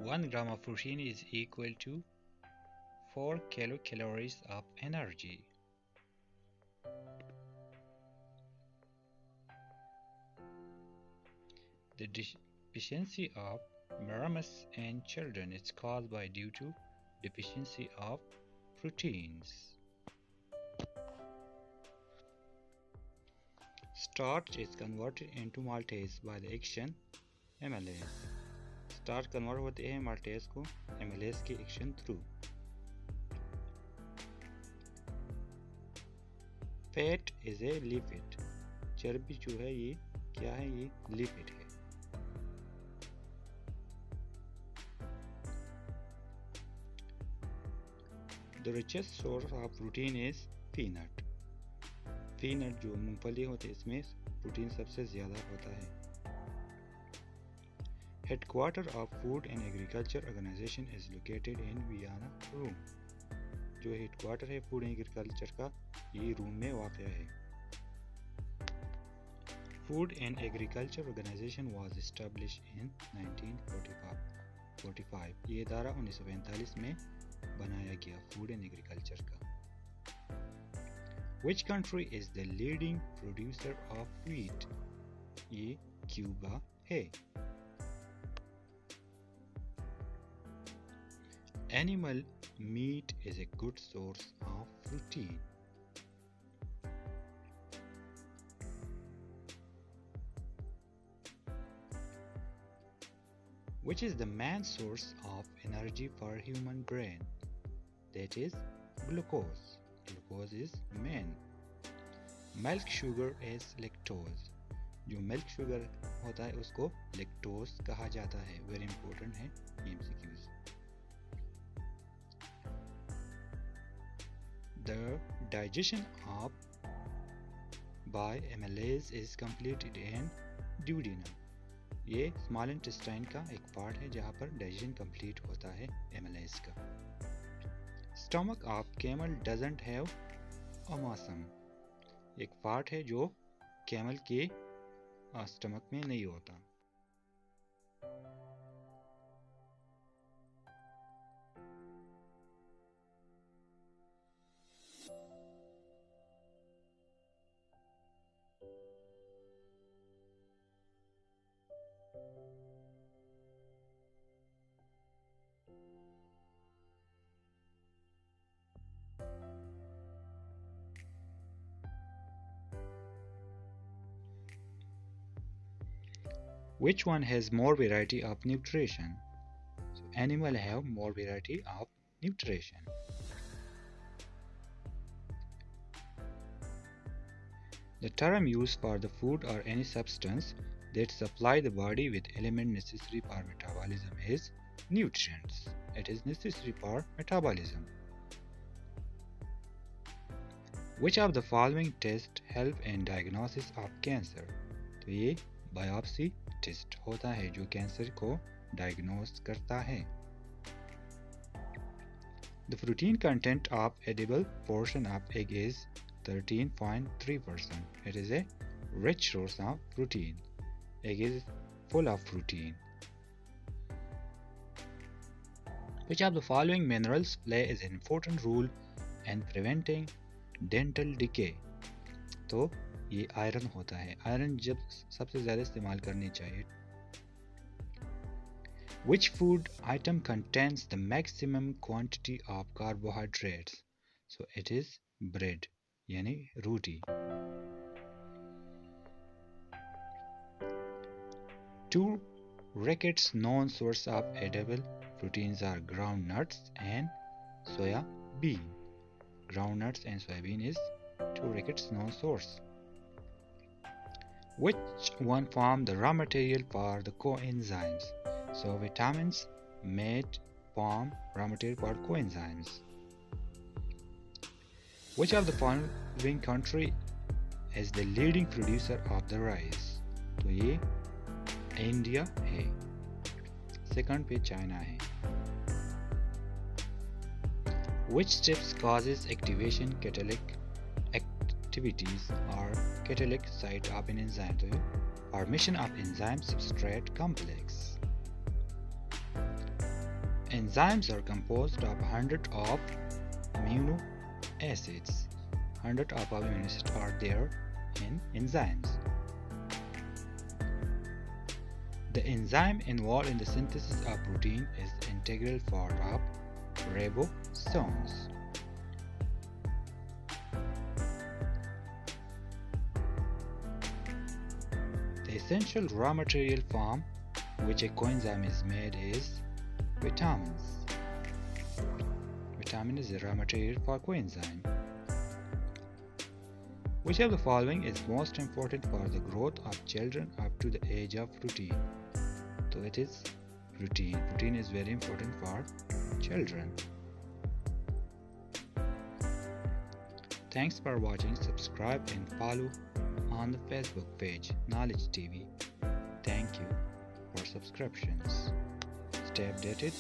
1 gram of protein is equal to 4 kilocalories of energy. The deficiency of marasmus in children is caused by due to deficiency of proteins. Starch is converted into maltase by the action amalase. Starch convert होते हैं maltase को एमालेज के action through. Fat is a lipid. चर्बी जो है ये क्या है? ये लिपिड है. The richest source of protein is peanut. Peanut जो मूंगफली होते हैं इसमें प्रोटीन सबसे ज़्यादा होता है. Headquarter of Food and Agriculture Organization is located in Vienna, Rome. जो हेडक्वार्टर है फूड एंड एग्रीकल्चर का ये रूम में वाक़ है. Food and Agriculture Organization was established in 1945. ये इदारा 1945 में बनाया गया फूड एंड एग्रीकल्चर का. Which country is the leading producer of wheat? ये क्यूबा है. Animal meat is a good source of protein. Which is the main source of energy for human brain? That is glucose. Glucose is main. Milk sugar is lactose. जो milk sugar होता है उसको lactose कहा जाता है. Very important है MCQs. The digestion of by amalase is completed in duodenum. ये small intestine का एक पार्ट है जहाँ पर डाइजेशन कंप्लीट होता है एमालेज का. Stomach of camel doesn't have omasum. एक पार्ट है जो कैमल के स्टमक में नहीं होता. Which one has more variety of nutrition? So animal have more variety of nutrition. The term used for the food or any substance that supply the body with element necessary for metabolism is nutrients. It is necessary for metabolism. Which of the following tests help in diagnosis of cancer? तो ये biopsy test होता है जो cancer को diagnose करता है. The protein content of edible portion of egg is 13.3%. It is a rich source of protein. Egg is full of protein. Which of the following minerals play an important role in preventing dental decay? तो ये iron होता है. Iron जब सबसे ज़्यादा इस्तेमाल करनी चाहिए. Which food item contains the maximum quantity of carbohydrates? So it is bread, यानी रोटी. Two Ricketts known source of edible proteins are groundnuts and soya bean. Groundnuts and soybean is two Ricketts known source. Which one form the raw material for the coenzymes? So vitamins made form raw material for coenzymes. Which of the following country is the leading producer of the rice? तो ये India है. Second पे China है. Which steps causes activation catalytic activities or catalytic site of an enzyme? तो formation of enzyme substrate complex. Enzymes are composed of hundreds of amino acids. Hundreds of amino acids are there in enzymes. The enzyme involved in the synthesis of protein is the integral part of ribosomes. The essential raw material from which a coenzyme is made is vitamins. Vitamin is the raw material for coenzyme. Which of the following is most important for the growth of children up to the age of routine? So it is routine. Routine is very important for children. Thanks for watching. Subscribe and follow on the Facebook page Knowledge TV. Thank you for subscriptions. Stay updated.